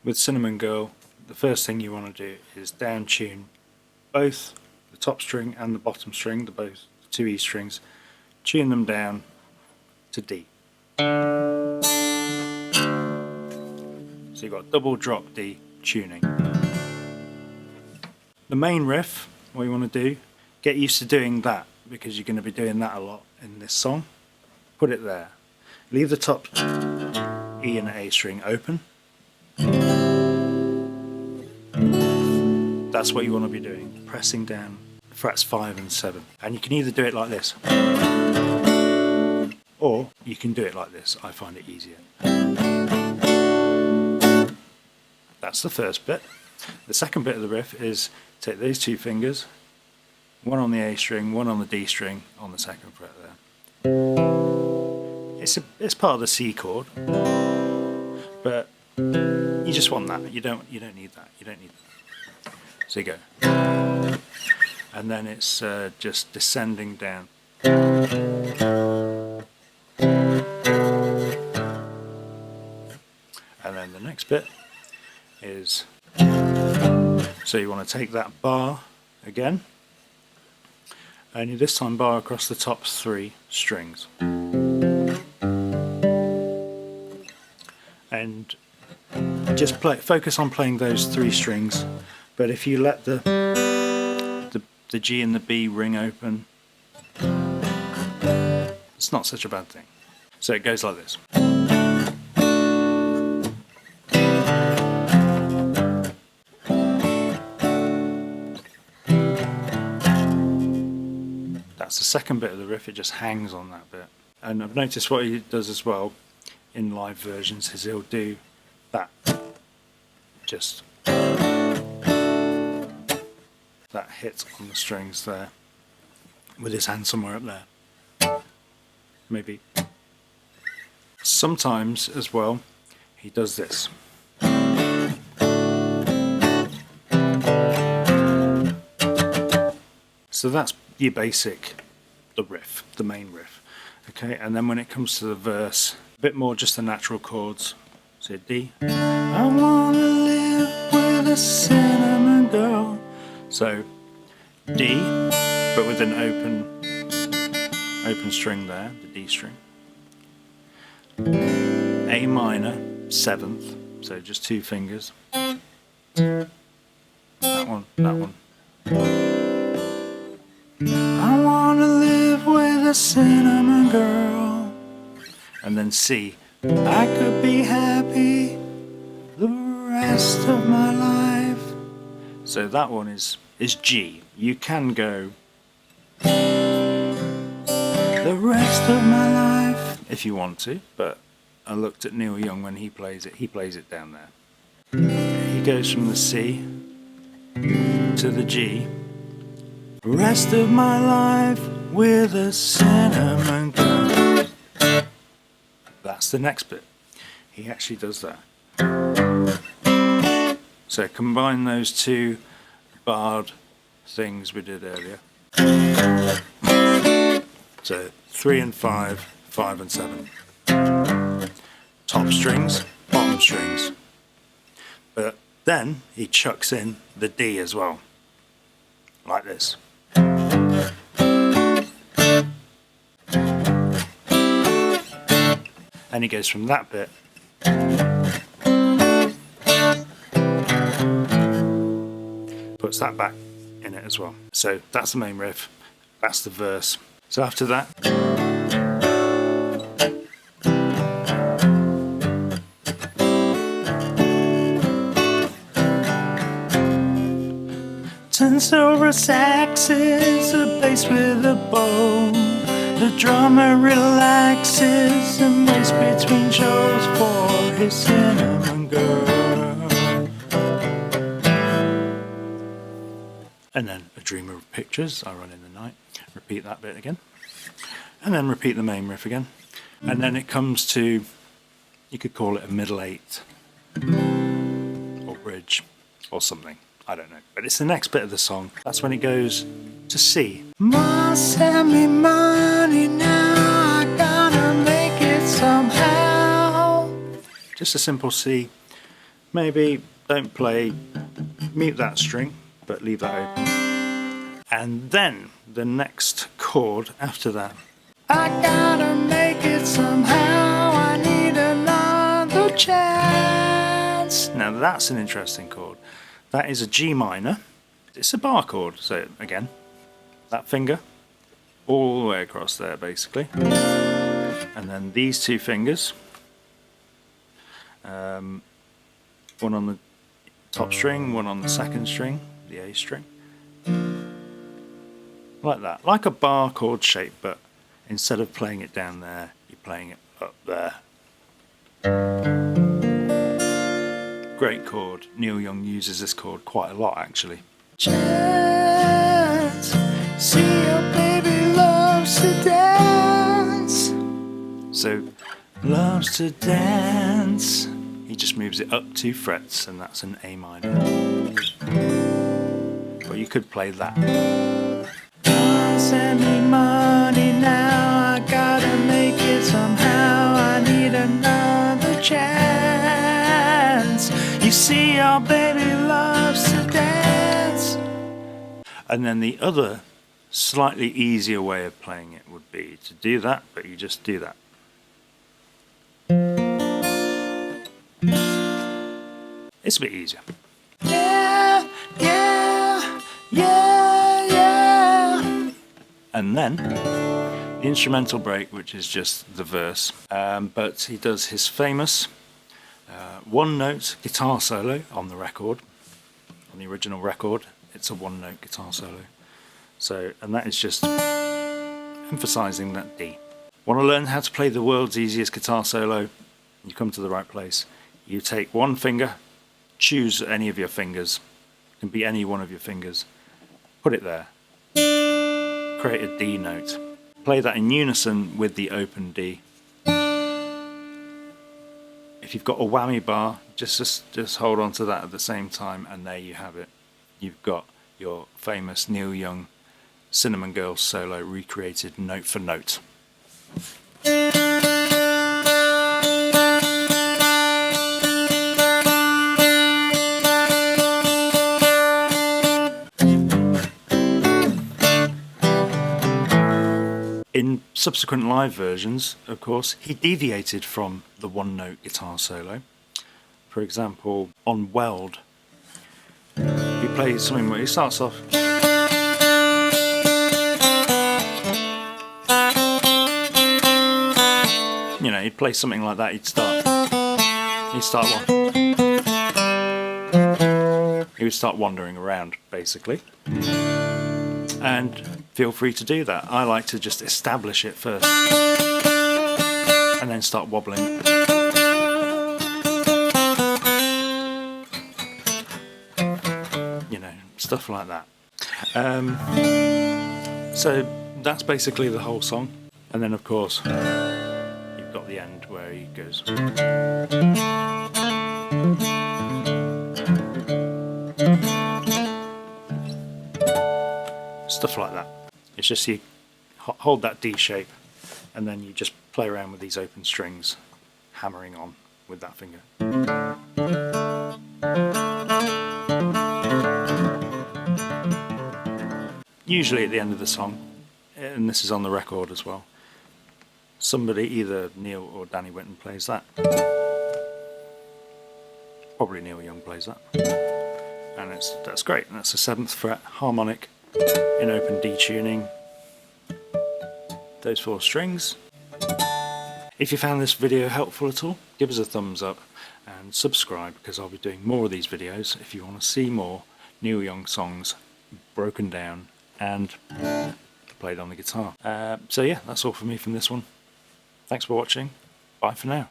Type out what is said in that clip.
with Cinnamon Girl, the first thing you want to do is down tune both the top string and the bottom string, both the two E strings, tune them down to D. So you've got double drop D tuning. The main riff, what you want to do, get used to doing that because you're going to be doing that a lot in this song. Put it there. Leave the top E and A string open. That's what you want to be doing, pressing down frets 5 and 7. And you can either do it like this, or you can do it like this. I find it easier. That's the first bit. The second bit of the riff is take those two fingers, one on the A string, one on the D string on the second fret there. It's part of the C chord, but you just want that. You don't need that. You don't need that. So you go, and then it's just descending down. And then the next bit is, so you want to take that bar again, only this time bar across the top 3 strings. And just focus on playing those 3 strings, but if you let the G and the B ring open, it's not such a bad thing. So it goes like this. That's the second bit of the riff, it just hangs on that bit. And I've noticed what he does as well in live versions is he'll do that, just that hit on the strings there with his hand somewhere up there. Maybe. Sometimes as well he does this. So that's your basic, the riff, the main riff. Okay, and then when it comes to the verse, a bit more just the natural chords. So D. I wanna live with a cinnamon girl. So D, but with an open string there, the D string. A minor, 7th, so just 2 fingers. That one. I wanna live with a cinnamon girl. And then C. I could be happy the rest of my life. So that one is G. You can go the rest of my life if you want to, but I looked at Neil Young when he plays it down there. He goes from the C to the G. Rest of my life with a cinnamon girl. That's the next bit. He actually does that. So combine those 2 barred things we did earlier. So 3 and 5, 5 and 7. Top strings, bottom strings. But then he chucks in the D as well. Like this. And he goes from that bit puts that back in it as well. So that's the main riff, that's the verse. So after that, ten silver saxes, a bass with a bow. The drummer relaxes and waits between shows for his cinnamon girl. And then a dreamer of pictures, I run in the night. Repeat that bit again. And then repeat the main riff again. And then it comes to, you could call it a middle 8. Or bridge. Or something. I don't know. But it's the next bit of the song. That's when it goes to C. Ma, send me money now, I gotta make it somehow. Just a simple C. maybe don't play, mute that string, but leave that open. And then the next chord after that. I gotta make it somehow, I need another chance. Now that's an interesting chord. That is a G minor. It's a bar chord, so again, that finger all the way across there basically. And then these two fingers, one on the top string, one on the second string, the A string. Like that, like a bar chord shape, but instead of playing it down there, you're playing it up there. Great chord. Neil Young uses this chord quite a lot actually. Chance, see your baby loves to dance. So, loves to dance. He just moves it up 2 frets and that's an A minor. But you could play that. Send me money now, I gotta make it somehow, I need another chance. You see your baby loves to dance. And then the other slightly easier way of playing it would be to do that, but you just do that. It's a bit easier. Yeah, yeah, yeah, yeah. And then the instrumental break, which is just the verse, but he does his famous one-note guitar solo on the record. On the original record, it's a one-note guitar solo. So, and that is just emphasizing that D. Want to learn how to play the world's easiest guitar solo? You come to the right place. You take one finger, choose any of your fingers, it can be any one of your fingers, put it there, create a D note, play that in unison with the open D. If you've got a whammy bar, just hold on to that at the same time, and there you have it. You've got your famous Neil Young Cinnamon Girls solo recreated note for note. In subsequent live versions, of course, he deviated from the one-note guitar solo. For example, on Weld, he plays something where he starts off. You know, he'd play something like that. He'd start wandering around, basically. And feel free to do that. I like to just establish it first and then start wobbling. You know, stuff like that. So that's basically the whole song. And then of course you've got the end where he goes. Stuff like that. It's just you hold that D shape and then you just play around with these open strings, hammering on with that finger. Usually at the end of the song, and this is on the record as well, somebody, either Neil or Danny Winton, plays that. Probably Neil Young plays that. And that's great. And that's a 7th fret harmonic in open D tuning, those 4 strings. If you found this video helpful at all, give us a thumbs up and subscribe, because I'll be doing more of these videos if you want to see more Neil Young songs broken down and played on the guitar. So yeah, that's all for me from this one. Thanks for watching. Bye for now.